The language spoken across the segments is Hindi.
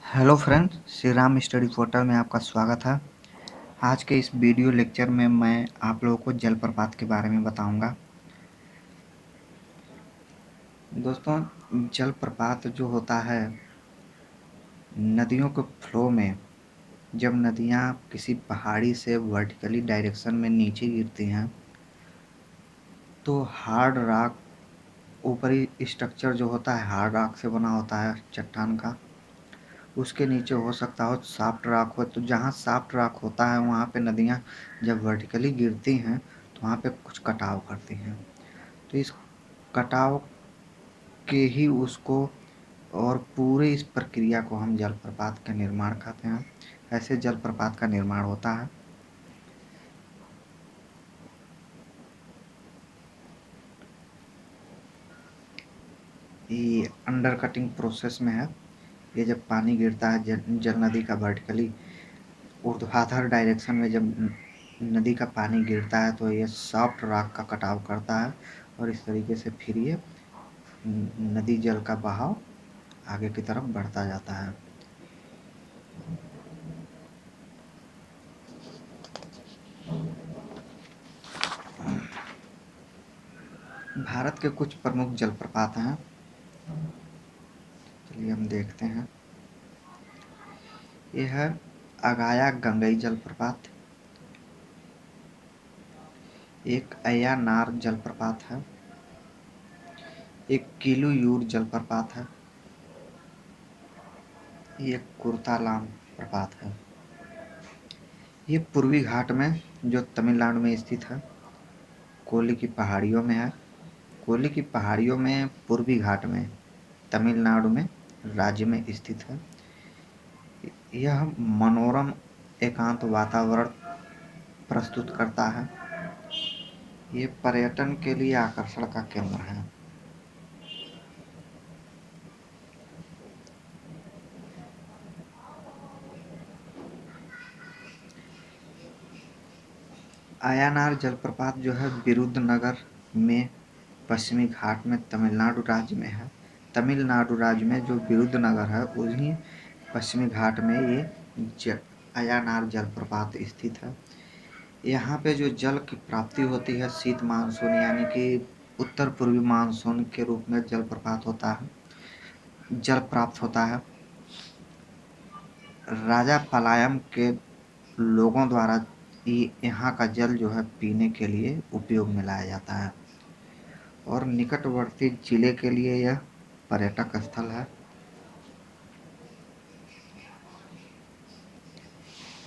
Hello friends, Shri Ram study portal में आपका स्वागत है। आज के इस वीडियो लेक्चर में मैं आप लोगों को जलप्रपात के बारे में बताऊंगा। दोस्तों, जलप्रपात जो होता है नदियों के फ्लो में, जब नदियां किसी पहाड़ी से वर्टिकली डायरेक्शन में नीचे गिरती हैं तो हार्ड रॉक, ऊपरी स्ट्रक्चर जो होता है हार्ड रॉक से बना होता है चट्टान का। उसके नीचे हो सकता हो सॉफ्ट रॉक हो, तो जहाँ सॉफ्ट रॉक होता है वहाँ पे नदियाँ जब वर्टिकली गिरती हैं तो वहाँ पे कुछ कटाव करती हैं। तो इस कटाव के ही उसको और पूरे इस प्रक्रिया को हम जलप्रपात का निर्माण कहते हैं। ऐसे जलप्रपात का निर्माण होता है। ये अंडर कटिंग प्रोसेस में है। ये जब पानी गिरता है जल नदी का वर्टिकली ऊर्ध्वाधर डायरेक्शन में, जब नदी का पानी गिरता है तो ये सॉफ्ट रॉक का कटाव करता है और इस तरीके से फिर ये नदी जल का बहाव आगे की तरफ बढ़ता जाता है। भारत के कुछ प्रमुख जलप्रपात हैं, चलिए हम देखते हैं। यह है अगाया गंगई जलप्रपात, एक अय्यानार जलप्रपात है, एक किलुयूर जलप्रपात है, ये कुर्तालाम प्रपात है। ये पूर्वी घाट में जो तमिलनाडु में स्थित है, कोली की पहाड़ियों में है। कोली की पहाड़ियों में पूर्वी घाट में तमिलनाडु में राज्य में स्थित है। यह मनोरम एकांत वातावरण प्रस्तुत करता है। ये पर्यटन के लिए आकर्षण का केंद्र है। अय्यानार जलप्रपात जो है विरुधनगर में पश्चिमी घाट में तमिलनाडु राज्य में है। तमिलनाडु राज्य में जो विरुधनगर है उन्हीं पश्चिमी घाट में ये अय्यानार जलप्रपात स्थित है। यहाँ पे जो जल की प्राप्ति होती है शीत मानसून यानी कि उत्तर पूर्वी मानसून के रूप में जलप्रपात होता है, जल प्राप्त होता है। राजा पलायम के लोगों द्वारा यहाँ का जल जो है पीने के लिए उपयोग में लाया जाता है और निकटवर्ती जिले के लिए यह पर्यटक स्थल है।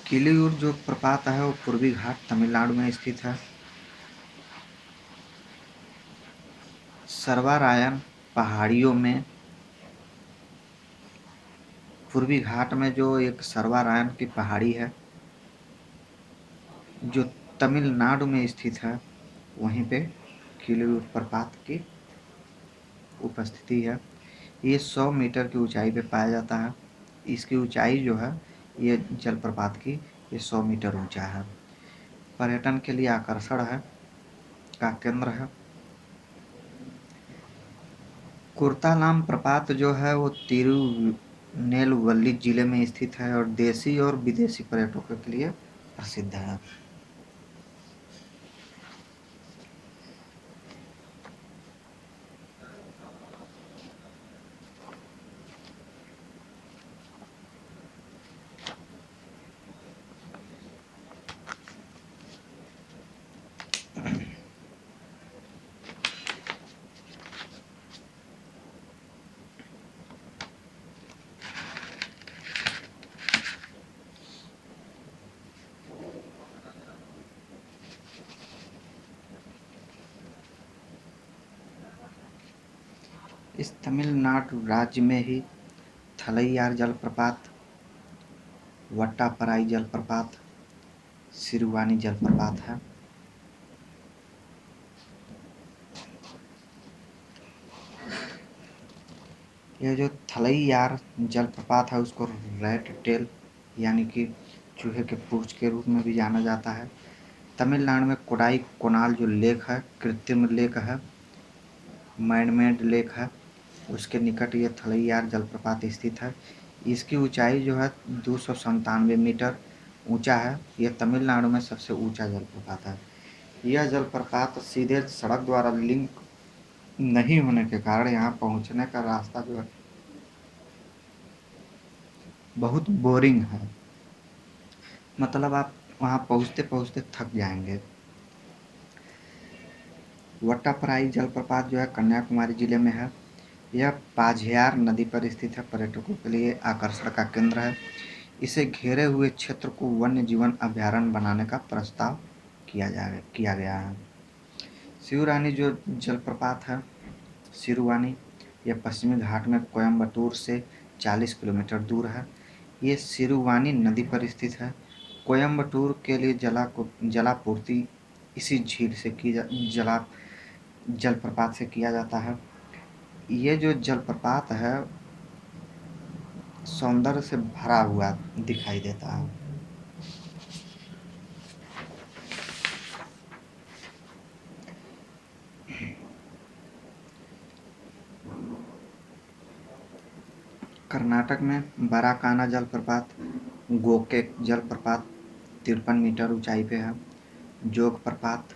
किलियूर जो प्रपात है वो पूर्वी घाट तमिलनाडु में स्थित है। सर्वारायण पहाड़ियों में पूर्वी घाट में जो एक सर्वारायण की पहाड़ी है जो तमिलनाडु में स्थित है, वहीं पे किलियूर प्रपात की उपस्थिति है। ये 100 मीटर की ऊंचाई पे पाया जाता है। इसकी ऊंचाई जो है ये जलप्रपात की ये 100 मीटर ऊंचा है। पर्यटन के लिए आकर्षण है का केंद्र है। कुर्तालाम प्रपात जो है वो तिरुनेलवेली जिले में स्थित है और देशी और विदेशी पर्यटकों के लिए प्रसिद्ध है। इस तमिलनाडु राज्य में ही थलैयार जलप्रपात, वट्टापराई जलप्रपात, सिरुवानी जलप्रपात है। यह जो थलैयार जलप्रपात है उसको रेड टेल यानी कि चूहे के पूंछ के रूप में भी जाना जाता है। तमिलनाडु में कोडाई कोनाल जो लेक है, कृत्रिम लेक है, मैनमेड लेक है, उसके निकट ये थलैयार जलप्रपात स्थित है। इसकी ऊंचाई जो है 297 मीटर ऊंचा है। यह तमिलनाडु में सबसे ऊंचा जलप्रपात है। यह जलप्रपात सीधे सड़क द्वारा लिंक नहीं होने के कारण यहाँ पहुँचने का रास्ता जो है बहुत बोरिंग है। मतलब आप वहाँ पहुँचते पहुँचते थक जाएंगे। वट्टापराई जलप्रपात जो है कन्याकुमारी जिले में है। यह पाझियार नदी पर स्थित है, पर्यटकों के लिए आकर्षण का केंद्र है। इसे घेरे हुए क्षेत्र को वन्य जीवन अभ्यारण्य बनाने का प्रस्ताव किया गया है। सिरुवानी जो जलप्रपात है, सिरुवानी, यह पश्चिमी घाट में कोयम्बटूर से 40 किलोमीटर दूर है। ये सिरुवानी नदी पर स्थित है। कोयम्बटूर के लिए जलापूर्ति इसी झील से जला जलप्रपात से किया जाता है। ये जो जलप्रपात है सौंदर्य से भरा हुआ दिखाई देता है। कर्नाटक में बराकाना जलप्रपात, गोकेक जलप्रपात 53 मीटर ऊंचाई पे है। जोग प्रपात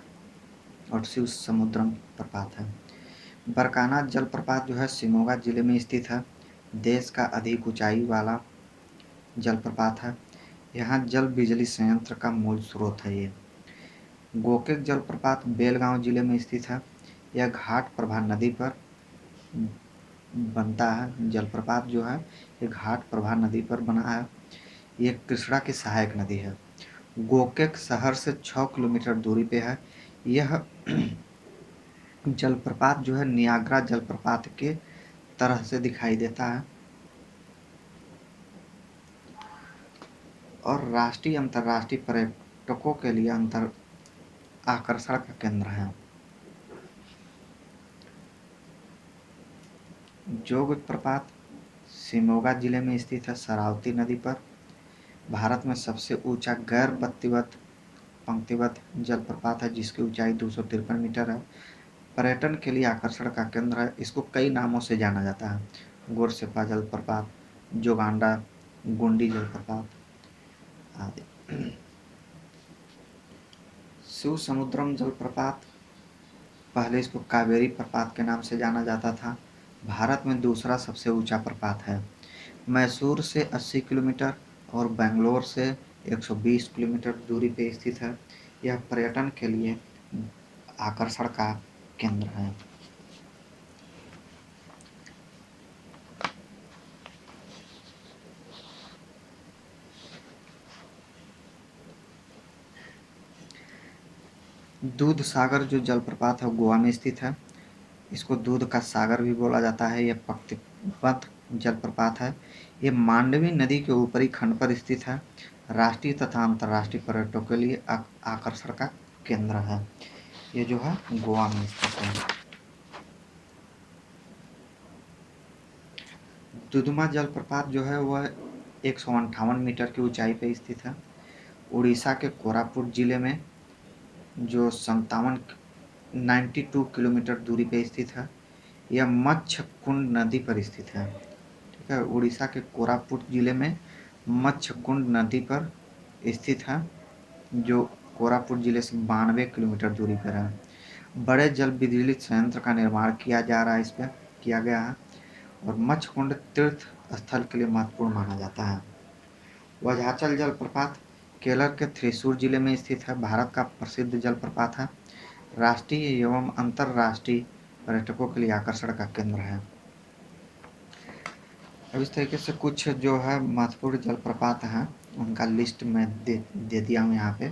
और शिव समुद्रम प्रपात है। बरकाना जलप्रपात जो है शिमोगा जिले में स्थित है। देश का अधिक ऊंचाई वाला जलप्रपात है। यहाँ जल बिजली संयंत्र का मूल स्रोत है। ये गोकेक जलप्रपात बेलगांव जिले में स्थित है। यह घाट प्रभा नदी पर बनता है। जलप्रपात जो है ये घाट प्रभा नदी पर बना है। ये कृष्णा की सहायक नदी है। गोकेक शहर से 6 किलोमीटर दूरी पे है। यह जलप्रपात जो है नियाग्रा जलप्रपात के तरह से दिखाई देता है और राष्ट्रीय अंतर्राष्ट्रीय पर्यटकों के लिए अंतर आकर्षण का केंद्र है। जोग प्रपात शिमोगा जिले में स्थित है, शरावती नदी पर। भारत में सबसे ऊंचा गैर पंक्तिबद्ध जलप्रपात है जिसकी ऊंचाई 253 मीटर है। पर्यटन के लिए आकर्षण का केंद्र है। इसको कई नामों से जाना जाता है, गोरसेपा जलप्रपात, जोगांडा, गुंडी जलप्रपात आदि। शिव समुद्रम जलप्रपात, पहले इसको कावेरी प्रपात के नाम से जाना जाता था, भारत में दूसरा सबसे ऊंचा प्रपात है। मैसूर से 80 किलोमीटर और बेंगलोर से 120 किलोमीटर दूरी पर स्थित है। यह पर्यटन के लिए आकर्षण का केंद्र है। दूध सागर जो जलप्रपात है गोवा में स्थित है। इसको दूध का सागर भी बोला जाता है। यह पंक्तिबद्ध जलप्रपात है। ये मांडवी नदी के ऊपरी खंड पर स्थित है। राष्ट्रीय तथा अंतर्राष्ट्रीय पर्यटकों के लिए आकर्षण का केंद्र है। ये जो है गोवा में स्थित है। दुधमा जलप्रपात जो है वह 158 मीटर की ऊंचाई पर स्थित है। उड़ीसा के कोरापुट जिले में जो 92 किलोमीटर दूरी पर स्थित है। यह मच्छकुंड नदी पर स्थित है। ठीक है, उड़ीसा के कोरापुट जिले में मच्छकुंड नदी पर स्थित है, जो कोरापुट जिले से 92 किलोमीटर दूरी पर है। बड़े जल विद्युत संयंत्र का निर्माण किया जा रहा है, इस पर किया गया है और मच्छकुंड तीर्थ स्थल के लिए महत्वपूर्ण माना जाता है। वज्राचल जलप्रपात केरल के थ्रिसूर जिले में स्थित है। भारत का प्रसिद्ध जलप्रपात है। राष्ट्रीय एवं अंतर्राष्ट्रीय पर्यटकों के लिए आकर्षण का केंद्र है। अब इस तरीके से कुछ जो है महत्वपूर्ण जलप्रपात हैं उनका लिस्ट मैं दे दिया हूँ यहाँ पे,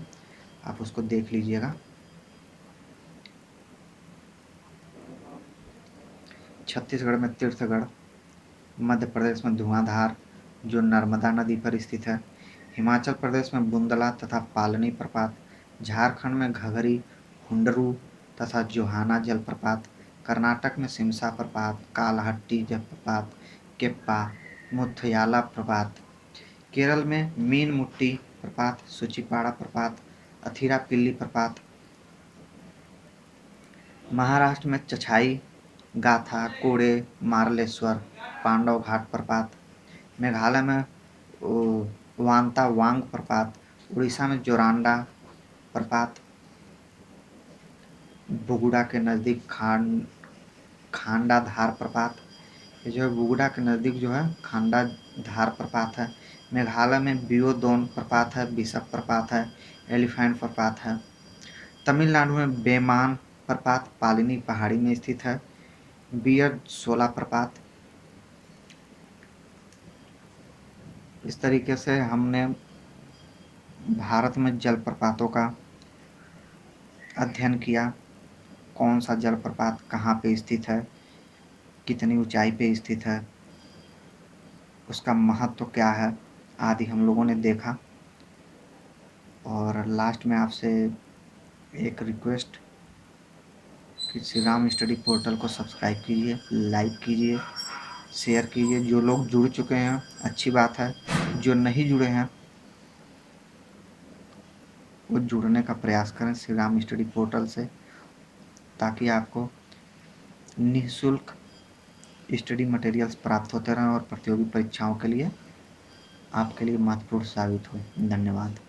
आप उसको देख लीजिएगा। छत्तीसगढ़ में तीर्थगढ़, मध्य प्रदेश में धुआंधार जो नर्मदा नदी पर स्थित है, हिमाचल प्रदेश में बुंदला तथा पालनी प्रपात, झारखंड में घघरी, हुंडरू तथा जोहाना जलप्रपात, कर्नाटक में सिमसा प्रपात, कालहट्टी जलप्रपात, केप्पा, मुथ्याला प्रपात, केरल में मीनमुट्टी प्रपात, सूचीपाड़ा प्रपात, अथिरापिल्ली प्रपात, महाराष्ट्र में चछाई, गाथा, कोड़े, मार्लेश्वर, पांडव घाट प्रपात, मेघालय में वांता वांग प्रपात, उड़ीसा में जोरांडा प्रपात, बुगुड़ा के नज़दीक खांडा धार प्रपात। ये जो है बुगुड़ा के नज़दीक जो है खांडा धार प्रपात है। मेघालय में बियोदोन प्रपात है, बिशप प्रपात है, एलिफेंट प्रपात है। तमिलनाडु में बेमान प्रपात पालिनी पहाड़ी में स्थित है। बियर सोला प्रपात। इस तरीके से हमने भारत में जलप्रपातों का अध्ययन किया। कौन सा जलप्रपात कहाँ पे स्थित है, कितनी ऊंचाई पे स्थित है, उसका महत्व क्या है आदि हम लोगों ने देखा। और लास्ट में आपसे एक रिक्वेस्ट कि श्री राम स्टडी पोर्टल को सब्सक्राइब कीजिए, लाइक कीजिए, शेयर कीजिए। जो लोग जुड़ चुके हैं अच्छी बात है, जो नहीं जुड़े हैं वो जुड़ने का प्रयास करें श्री राम स्टडी पोर्टल से, ताकि आपको निःशुल्क स्टडी मटेरियल्स प्राप्त होते रहें और प्रतियोगी परीक्षाओं के लिए आपके लिए महत्वपूर्ण साबित हो। धन्यवाद।